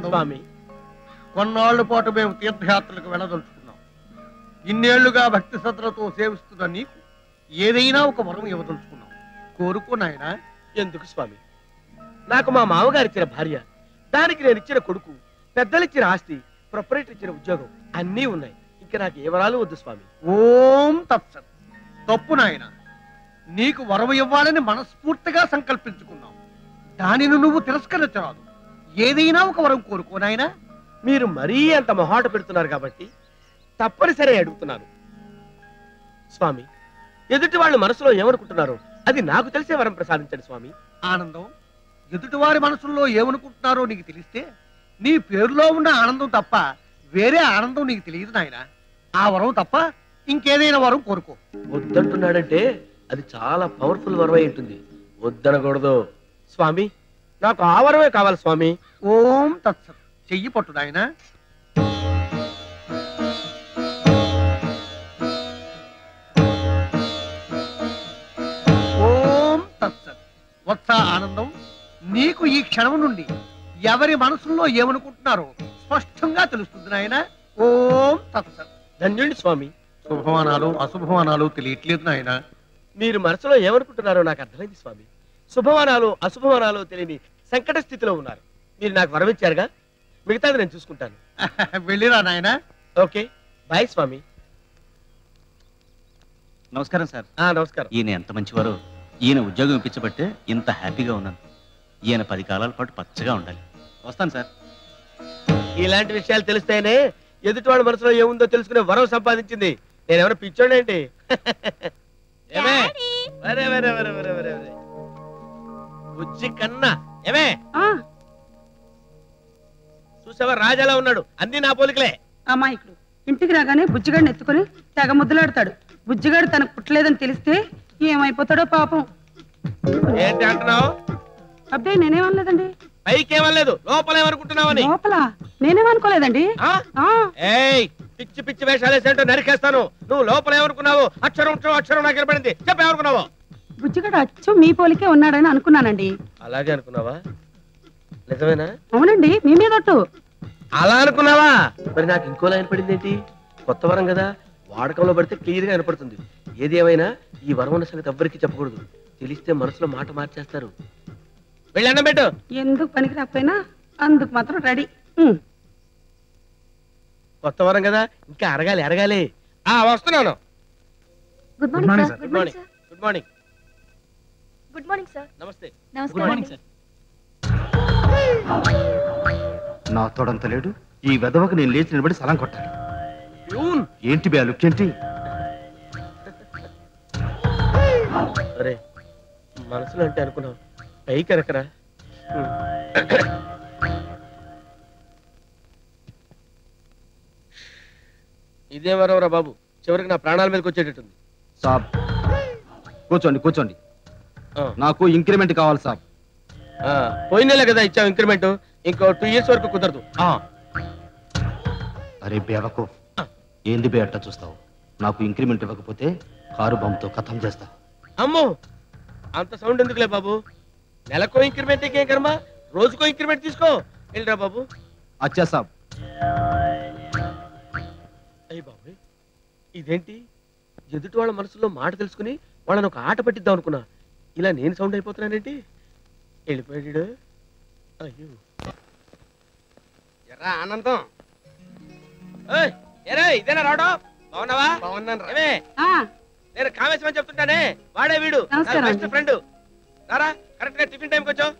ఆనందం స్వామి, కొన్నాళ్ల పాటు మేము తీర్థయాత్రలకు వెళ్ళదలుచుకున్నాం. ఇన్నేళ్లుగా భక్తి శ్రద్ధలతో సేవిస్తున్న నీకు ఏదైనా ఒక వరం ఇవ్వదలుచుకున్నాం. కోరుకో నాయనా. ఎందుకు స్వామి? నాకు మా మామగారు ఇచ్చిన భార్య, దానికి నేను ఇచ్చిన కొడుకు, పెద్దలిచ్చిన ఆస్తి, ప్రొపరేటర్ ఇచ్చిన ఉద్యోగం అన్నీ ఉన్నాయి. ఇంకా నాకు ఏ వరాలు వద్దు స్వామి. ఓం తత్సత్. తప్పు నాయన, నీకు వరం ఇవ్వాలని మనస్ఫూర్తిగా సంకల్పించుకున్నాం. దానిని నువ్వు తిరస్కరించరాదు. ఏదైనా ఒక వరం కోరుకో నాయనా. మీరు మరీ అంత మొహాట పెడుతున్నారు కాబట్టి తప్పనిసరి అడుగుతున్నాను స్వామి. ఎదుటి వాళ్ళు మనసులో ఏమనుకుంటున్నారో అది నాకు తెలిసే వరం ప్రసాదించండి స్వామి. ఆనందం, ఎదుటివారి మనసుల్లో ఏమనుకుంటున్నారో నీకు తెలిస్తే నీ పేరులో ఉన్న ఆనందం తప్ప వేరే ఆనందం నీకు తెలియదు నాయన. ఆ వరం తప్ప ఇంకేదైనా వరం కోరుకో. వద్దంటున్నాడంటే అది చాలా పవర్ఫుల్ వరం అయి ఉంటుంది. వద్దనకూడదు స్వామి. నాకు ఆ వరమే కావాలి స్వామి. ఓం తత్సత్. చెయ్యి పట్టు నాయన. ఓం తత్సత్. వత్స ఆనందం, నీకు ఈ క్షణం నుండి ఎవరి మనసుల్లో ఏమనుకుంటున్నారో స్పష్టంగా తెలుస్తుంది నాయన. ఓం తత్సత్. ధన్యుడి స్వామి. శుభమానాలు అశుభమానాలు తెలియట్లేదు నాయన. మీరు మనసులో ఏమనుకుంటున్నారో నాకు అర్థమైంది స్వామి. శుభమానాలు అశుభమానాలు తెలియని సంకట స్థితిలో ఉన్నారు. మీరు నాకు వరం ఇచ్చారుగా, మిగతాది నేను చూసుకుంటాను. వెళ్ళిరా నాయన. ఓకే, బాయ్ స్వామి. నమస్కారం సార్. నమస్కారం. ఈయన ఎంత మంచివారో. ఈయన ఉద్యోగం ఇప్పించబట్టే ఇంత హ్యాపీగా ఉన్నాను. ఈయన 10 కాలాల పాటు పచ్చగా ఉండాలి. వస్తాను సార్. ఇలాంటి విషయాలు తెలిస్తేనే ఎదుటివాడి మనసులో ఏముందో తెలుసుకునే వరం సంపాదించింది. నేనెవరో పిచ్చోడేంటి? బుజ్జి కన్నా ఏమే చూసావా, రాజాలా ఉన్నాడు. అన్ని నా పోలికలే. అమాయకుడు ఇంటికి రాగానే బుజ్జిగాడిని ఎత్తుకొని తెగ ముద్దులాడతాడు. బుజ్జిగాడు తనకు పుట్టలేదని తెలిస్తే ఏమైపోతాడో పాపం. ఏంటి అంటున్నావు? అబ్బే నేనేమనలేదండి. పైకేమనలేదు, లోపలేమనుకుంటున్నావని. లోపల నేనేమనుకోలేదండి. పిచ్చి పిచ్చి వేషాలు వేసేంటో నరికేస్తాను. నువ్వు లోపలేమనుకున్నావు? అక్షరం నాకు ఏర్పడింది. చెప్పేమనుకున్నావు? బుజ్జిగాడు అచ్చు మీ పోలికే ఉన్నాడని అనుకున్నానండి. అలాగే అనుకున్నావా? నిజమేనా? అవునండి, మీ మీదట్టు. అలా అనుకున్నావా? మరి నాకు ఇంకోలా ఏర్పడింది ఏంటి? కొత్త వరం కదా, వాడకంలో పడితే క్లియర్ గా ఏర్పడుతుంది. ఏది ఏమైనా ఈ వరం ఉన్న సంగతి ఎవ్వరికి చెప్పకూడదు. తెలిస్తే మనసులో మాట మార్చేస్తారు. వెళ్ళి అన్నం పెట్టు. ఎందుకు పనికి రాకపోయినా అందుకు మాత్రం రెడీ. కొత్త వరం కదా, ఇంకా అరగాలి. వస్తున్నాను. Good morning sir. Good morning. Good morning. Good morning sir. నమస్తే. Good morning sir. నా తోడంత లేడు. ఈ వెదవకు నేను లేచి నిలబడి సలాం కొట్టాలి. ఏంటి బే లుక్ ఏంటి? అరే మనసులో అంటే అనుకున్నావు, పైకి ఎరకరా. ఇదే వరవరా బాబు, చివరికి నా ప్రాణాల మీదకి వచ్చేటట్టుంది. సాబ్ కూర్చోండి. నాకు ఇంక్రిమెంట్ కావాలి సాబ్. పోయిన నెల కదా ఇచ్చావు ఇంక్రిమెంట్, ఇంకో 2 years వరకు కుదరదు. అరే బేవకు, ఏంది బే అట్ట చూస్తావు? నాకు ఇంక్రిమెంట్ ఇవ్వకపోతే కారు బాంబుతో కథం చేస్తా. అమ్మో, అంత సౌండ్ ఎందుకులే బాబు. నెలకో ఇంక్రిమెంట్ ఇంకేం కర్మ, రోజుకో ఇంక్రిమెంట్ తీసుకో. వెళ్ళరా బాబు. అచ్చా సాబ్. అయ్యి బాబు, ఇదేంటి? ఎదుటి వాళ్ళ మనసులో మాట తెలుసుకుని వాళ్ళని ఒక ఆట పట్టిద్దాం అనుకున్నా. ఇలా నేను సౌండ్ అయిపోతున్నానేంటి? వెళ్ళిపోయాడు. అయ్యో ఎర్రా ఆనందం. ఇదేనా రావడం? బాగున్నావా? బాగున్నాను. నేను కామేశ్వరం చెప్తుంటానే, వాడే వీడు బెస్ట్ ఫ్రెండ్. రారా, కరెక్ట్ గా టిఫిన్ టైంకి వచ్చావు.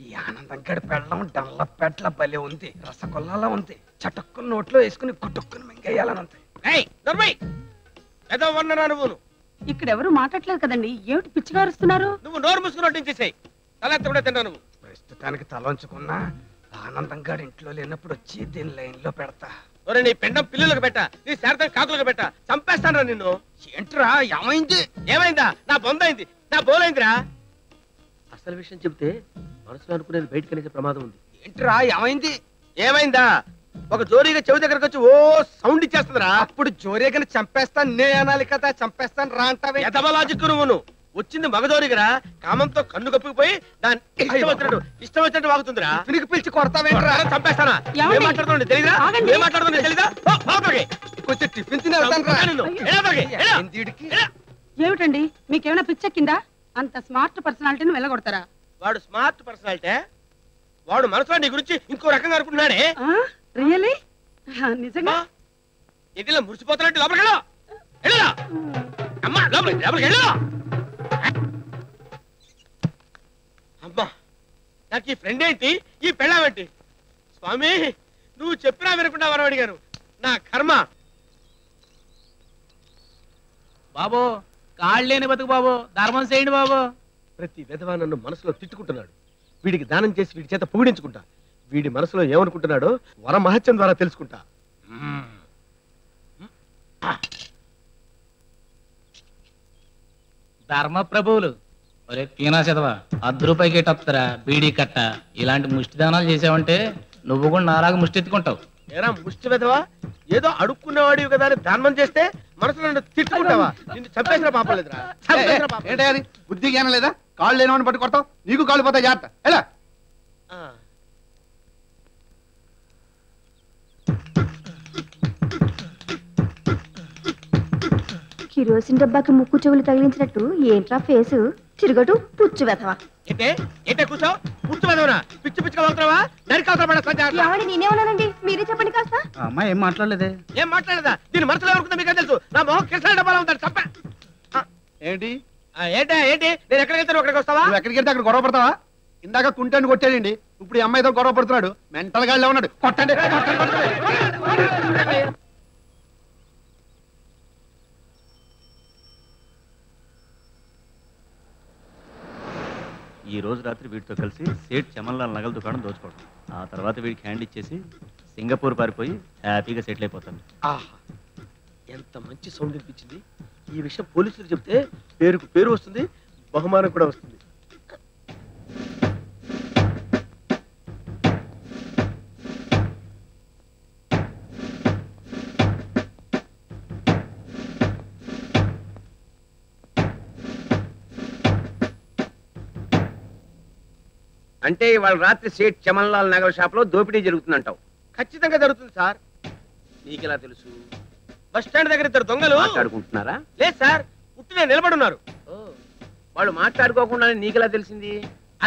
ఈ ఆనందం గడి పెళ్ళం డల్ల పెట్ల బలే ఉంది. రసగొల్లాలా ఉంది. చటుక్కుని నోట్లో వేసుకుని గుట్టుక్కుని మింగేయాలని ఉంది. నువ్వు ఇక్కడెవరు మాట్లాడలేదు కదండి, ఏమిటి పిచ్చిగా అరుస్తున్నారు? నువ్వు నోరు మూసుకుని వడ్డించేసాయి. తలెత్త తింటా నువ్వు. ప్రస్తుతానికి తలంచుకున్నా ఆనందం గడి ఇంట్లో లేనప్పుడు వచ్చి దీని లైన్ లో పెడతా. ఒరే నీ పెండం పిల్లులకు పెట్ట, నీ శారదం కాకులకు పెట్ట, చంపేస్తాను నిన్ను. ఏంట్రా ఏమైంది? ఏమైందా? నా బొందైంది, నా బోలైందిరా. అసలు విషయం చెప్తే మనసులో అనుకునేది బయటకు అనేసే ప్రమాదం ఉంది. ఏంట్రా ఏమైంది? ఏమైందా? ఒక జోరీగా చెవి దగ్గరకు వచ్చి ఓ సౌండ్ ఇచ్చేస్తుందిరా. అప్పుడు జోరేగని చంపేస్తాను నే అనాలి కదా, చంపేస్తాను రా అంటావే. ఎదవలాజిక్ నువ్వును. వచ్చింది మగజోరిగరా, కామంతో కన్ను కప్పిపోయి దాని ఇష్టం వచ్చినట్టు వాగుతుందిరా. తిరిగి పిలిచి కొడతావేంట్రా? చంపేస్తానా? ఏమండి? ఏం మాట్లాడుతుంది తెలీదా? ఆగండి. ఏం మాట్లాడుతుంది తెలీదా? కొంచెం టిఫిన్ తిని వెళ్తాను రా. ఏమిటండి మీకేమైనా పిచ్చెక్కిందా? అంత స్మార్ట్ పర్సనాలిటీని వెళ్ళగొడతారా? వాడు స్మార్ట్ పర్సనాలిటీ. వాడు మనసులో నీ గురించి ఇంకో రకంగా అనుకుంటున్నాడే. రియలీ? నిజంగా? ఇదిలో మురిసిపోతున్నట్టు లోపలికి వెళ్ళు. అమ్మా లోపలికి వెళ్ళు. అమ్మా నాకు ఈ ఫ్రెండ్ ఏంటి, ఈ పెళ్ళామేంటి? స్వామి నువ్వు చెప్పినా వినకుండా వరం అడిగాను. నా కర్మ. బాబు కాళ్ళు లేని బతుకు బాబు, ధర్మం చేయండి బాబు. ప్రతి విధవా నన్ను మనసులో తిట్టుకుంటున్నాడు. వీడికి దానం చేసి వీడి చేత పొగిడించుకుంటా. వీడి మనసులో ఏమనుకుంటున్నాడో వర మహత్యం ద్వారా తెలుసుకుంటా. ధర్మ ప్రభువులు ఒరే పీనా చదవా, ₹10 వస్తారా బీడీ కట్ట. ఇలాంటి ముష్టిదానాలు చేసావంటే నువ్వు కూడా నాలాగా ముష్టి ఎత్తుకుంటావు. ఏరా ముష్టి విధవా, ఏదో అడుక్కునేవాడివి కదా అని దానం చేస్తే మనసులో నన్ను తిట్టుకుంటావా? నిన్ను చంపేసిన పాపం లేదురా. ఏంటే అది బుద్ధి జ్ఞానం లేదా? కాళ్ళు లేనివాడిని పట్టు కొడతావు, నీకు కాళ్ళు పోతాయి. జాగ్రత్త ఎలా. కిరోసిన్ డబ్బాకి ముక్కు చెవులు తగిలించినట్టు ఏంట్రా ఫేసు? తిరుగటు పుచ్చు వెధవా. ఏంటే కూర్చో, పుచ్చు విధవనా? పిచ్చి పిచ్చిగా వాగుతున్నావా? ఎవడి నేనేమన్నానండి, మీరే చెప్పండి కాస్త. అమ్మాయి ఏం మాట్లాడలేదే. ఏం మాట్లాడదా? దీని మనసులో ఎవరుకుందా మీకు తెలుసు. నా మొహం కృష్ణ డబ్బాలో ఉంటాడు. చంప ఏంటి ఏంటి నేను ఎక్కడికి వెళ్తాను అక్కడికి వస్తావా? నువ్వు ఎక్కడికి వెళ్తే అక్కడ గొడవ పడతావా? ఇందాక కుంటాన్ని కొట్టాడండి, ఇప్పుడు ఈ అమ్మాయితో గొడవ పడుతున్నాడు. మెంటల్ గాడిలో ఉన్నాడు. కొట్టండి. ఈ రోజు రాత్రి వీటితో కలిసి సేట్ చమన్లాల్ నగల దుకాణం దోచుకోవడం, ఆ తర్వాత వీడికి హ్యాండ్ ఇచ్చేసి సింగపూర్ పారిపోయి హ్యాపీగా సెటిల్ అయిపోతాను. ఆహా ఎంత మంచి సౌండ్ వినిపించింది. ఈ విషయం పోలీసులు చెప్తే పేరుకు పేరు వస్తుంది, బహుమానం కూడా వస్తుంది. అంటే ఇవాళ రాత్రి సేట్ చమన్లాల్ నగర్ షాప్ లో దోపిడీ జరుగుతుందంటావు? ఖచ్చితంగా జరుగుతుంది సార్. నీకెలా తెలుసు? బస్ స్టాండ్ దగ్గర ఇద్దరు దొంగలు మాట్లాడుకుంటున్నారా? లేదు సార్, పుట్టిన నిలబడున్నారు. వాళ్ళు మాట్లాడుకోకుండా నీకెలా తెలిసింది?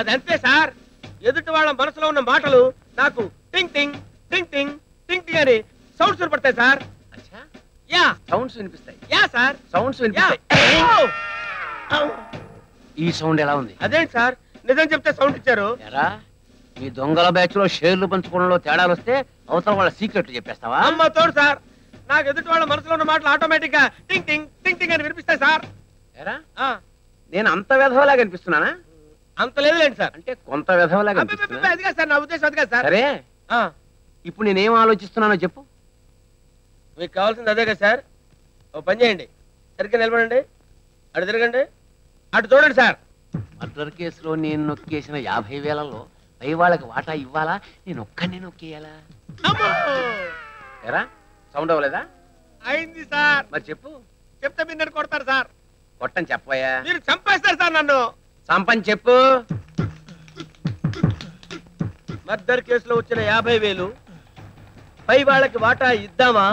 అదంతే సార్, ఎదుటి వాళ్ళ మనసులో ఉన్న మాటలు నాకు టింగ్ టింగ్ టింగ్ టింగ్ టింగ్ టింగ్ అని సౌండ్స్ వినపడతాయి సార్. యా సౌండ్స్ వినిపిస్తాయి. యా సార్ సౌండ్స్ వినిపిస్తాయి. ఈ సౌండ్ ఎలా ఉంది? అదేంటి సార్, నిజం చెప్తే సౌండ్ ఇచ్చారు. ఎరా ఈ దొంగల బ్యాచ్ లో షేర్లు పంచుకోవడంలో తేడాలు వస్తే అవతల వాళ్ళ సీక్రెట్లు చెప్పేస్తావా? అమ్మ తోడు సార్, నాకు ఎదుటి వాళ్ళ మనసులో ఉన్న మాటలు ఆటోమేటిక్ గా టింగ్ టింగ్ టింగ్ టింగ్ అని వినిపిస్తాయి సార్. ఎరా నేను అంత వెధవలా కనిపిస్తున్నానా? అంత లేదులేండి సార్. అంటే కొంత వెధవలా కనిపిస్తున్నా? అదిగా సార్ నా ఉద్దేశం, అదిగా సార్. సరే ఇప్పుడు నేనేం ఆలోచిస్తున్నానో చెప్పు. మీకు కావాల్సింది అదే కదా సార్. ఓ పని చేయండి, సరిగ్గా నిలబడండి, అటు తిరగండి, అటు చూడండి సార్. మర్డర్ కేసులో నేను నొక్కేసిన 50,000లో పై వాళ్ళకి వాటా ఇవ్వాలా, నేను ఒక్కడిని నొక్కేయాలా? ఎరా సౌండ్ అవ్వలేదా? అయింది సార్. మరి చెప్పు. చెప్తే మీరు నన్ను కొడతారు సార్. కొట్టని చెప్పయ్యా. మీరు చంపేస్తారు సార్ నన్ను. సంపని చెప్పు. మర్డర్ కేసులో వచ్చిన 50,000 పై వాళ్ళకి వాటా ఇద్దామా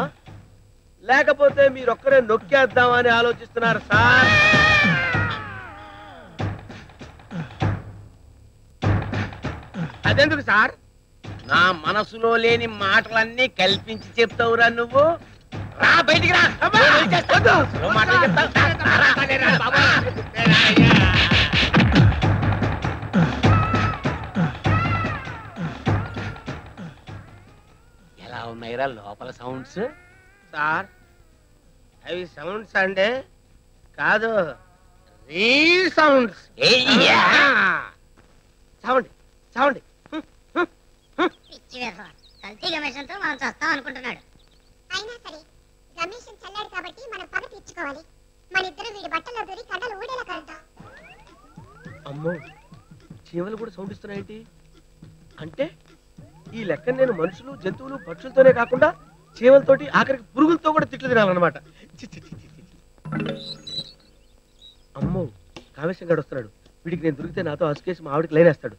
లేకపోతే మీరొక్కరే నొక్కేద్దామా అని ఆలోచిస్తున్నారు సార్. అదెందుకు సార్? నా మనసులో లేని మాటలన్నీ కల్పించి చెప్తావురా నువ్వు. రా బయటికి రా. నువ్వు మాటలు చెప్తావు. ఎలా ఉన్నాయిరా లోపల సౌండ్స్? సార్ అవి సౌండ్స్ అంటే కాదు, రీ సౌండ్స్. Sound sound. కల్తీ గమేషంతో మనం చేస్తాం అనుకుంటున్నాడు. అయినా సరే గమేషం చల్లాడు కాబట్టి మనం పగ తీర్చుకోవాలి. మన ఇద్దరు వీడి బట్టల్లో దూరి కండలు ఊడేలా కలుద్దాం. అమ్మో, చీమలు కూడా సౌండ్ ఇస్తున్నాయేంటి? అంటే ఈ లెక్క నేను మనుషులు జంతువులు పక్షులతోనే కాకుండా చీమలతోటి ఆఖరికి పురుగులతో కూడా తిట్లు తినాలన్నమాట. అమ్మో కామేశం గడు వస్తున్నాడు. వీడికి నేను దొరికితే నాతో అసుకేసి మా ఆవిడికి లైనేస్తాడు.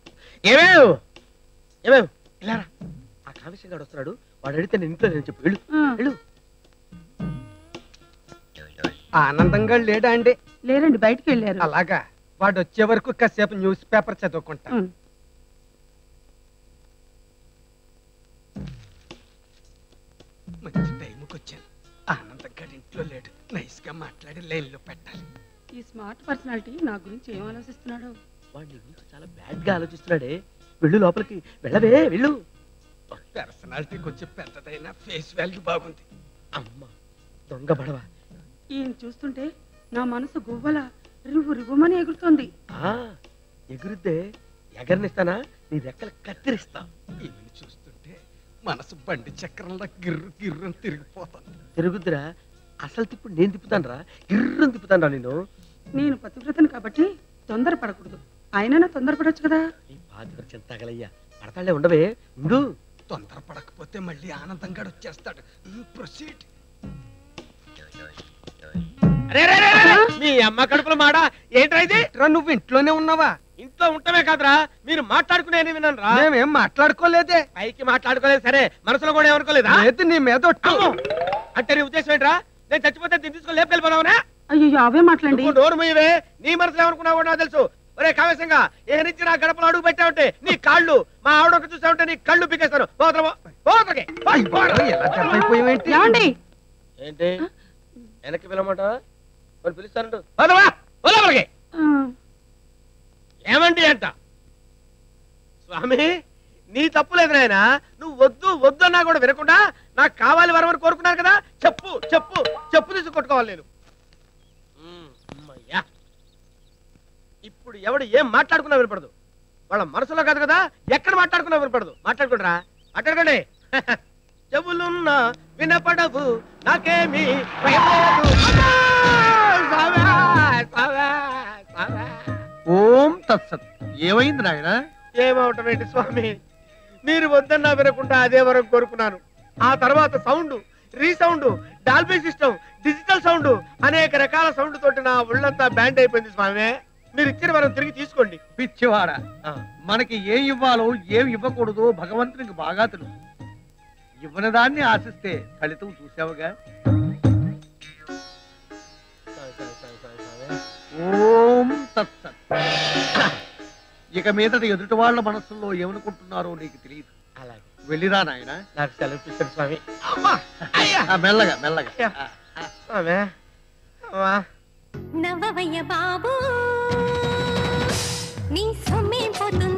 ఏమేవ్ ఇలారా, ఆ కామేశం గడు వస్తున్నాడు. వాడు అడిగితే నేను ఇంట్లో నేను చెప్పు. వెళ్ళు వెళ్ళు. ఆనందంగా లేడా అండి? లేరండి, బయటికి వెళ్ళారు. అలాగా, వాడు వచ్చే వరకు కాసేపు న్యూస్ పేపర్ చదువుకుంటా. మంచి టైంకి వచ్చాను. ఆనందంగా ఇంట్లో లేడు. నైస్ గా మాట్లాడి లైన్ లో పెట్టాలి. ఈ స్మార్ట్ పర్సనాలిటీ నా గురించి ఏం ఆలోచిస్తున్నాడు? వాడి గురించి చాలా బ్యాడ్ గా ఆలోచిస్తున్నాడే. వెళ్ళు లోపలికి, వెళ్ళవే వెళ్ళు. పర్సనాలిటీ కొంచెం పెద్దదైనా ఫేస్ వాల్యూ బాగుంది. అమ్మ దొంగ బడవ. ఈయన చూస్తుంటే నా మనసు గువ్వల రివ్వు రివ్వుమని ఎగురుతోంది. ఎగురుద్దే, ఎగరనిస్తానా? నీ రెక్కలు కత్తిరిస్తా. ఈయన చూస్తుంటే మనసు బండి చక్రంలో గిర్రు గిర్రని తిరిగిపోతాను. తిరుగుద్దురా, అసలు తిప్పుడు నేను తిప్పుతాను రా, గిర్రని తిప్పుతాను రా నేను. నేను పతివ్రతను కాబట్టి తొందర పడకూడదు. ఆయన తొందరపడొచ్చు కదా. ఈ పాతివర్షం తగలయ్యా, పడతాళ్లే ఉండవే ఉండు. తొందర పడకపోతే మళ్ళీ ఆనందంగా వచ్చేస్తాడు. ప్రొసీడ్. మీ అమ్మ కడుపులో మాడ ఏంట్రా ఇది? నువ్వు ఇంట్లోనే ఉన్నావా? ఇంట్లో ఉంటమే కాదురా, మీరు మాట్లాడుకునే విన్నాను రా. మేమేం మాట్లాడుకోలేదే. పైకి మాట్లాడుకోలేదు సరే, మనసులో కూడా ఏమనుకోలేదా? లేదు, నీ మీద అంటే నీ ఉద్దేశం ఏంట్రా? నేను చచ్చిపోతే దీన్ని తీసుకొని లేపుకెళ్ళిపోదావునా? అయ్యో అవే మాట్లాడండి. నోరు మూయవే. నీ మనసులో ఏమనుకున్నావు నాకు తెలుసు. ఒరే కావేశంగా, ఏ నుంచి నా గడపలో అడుగు పెట్టావుంటే నీ కాళ్ళు, మా ఆవిడ చూసావుంటే నీ కళ్ళు పీకేస్తాను. ఏంటి వెనక్కి పిలవమాట? మరి పిలుస్తానంటు ఏమండి అంట. స్వామి నీ తప్పులేదు నాయన. నువ్వు వద్దు వద్దు అన్నా కూడా వినకుండా నాకు కావాలి వరమని కోరుకున్నాను కదా. చెప్పు చెప్పు చెప్పు తీసి కొట్టుకోవాలి నేను. అమ్మయ్యా, ఇప్పుడు ఎవడు ఏం మాట్లాడుకున్నా వినపడదు. వాళ్ళ మనసులో కాదు కదా, ఎక్కడ మాట్లాడుకున్నా వినపడదు. మాట్లాడుకుంటారా? మాట్లాడుకోండి. చెవులున్నా వినపడవు నాకేమి ఓం తత్సత్. ఏమైంది నాయన? ఏమవటం ఏంటి స్వామి, మీరు వద్దన్నా వినకుండా అదే వరం కోరుకున్నాను. ఆ తర్వాత sound, resound, Dolby system, digital sound, అనేక రకాల సౌండ్ తోటి నా ఒళ్ళంతా బ్యాండ్ అయిపోయింది స్వామి. మీరు ఇచ్చిన వరం తిరిగి తీసుకోండి. పిచ్చివాడ, మనకి ఏం ఇవ్వాలో ఏం ఇవ్వకూడదో భగవంతునికి బాగా తెలుసు. ఇవ్వని దాన్ని ఆశిస్తే ఫలితం చూసావుగా. ఓం తత్సత్. ఇక మీదట ఎదుటి వాళ్ళ మనసుల్లో ఏమనుకుంటున్నారో నీకు తెలియదు. అలాగే వెళ్ళిరా నాయన. నాకు సెలవు ఇస్తాడు స్వామి. మెల్లగా మెల్లగా. నవ్వవయ్య బాబు, నీ సొమ్మే పోతుంది.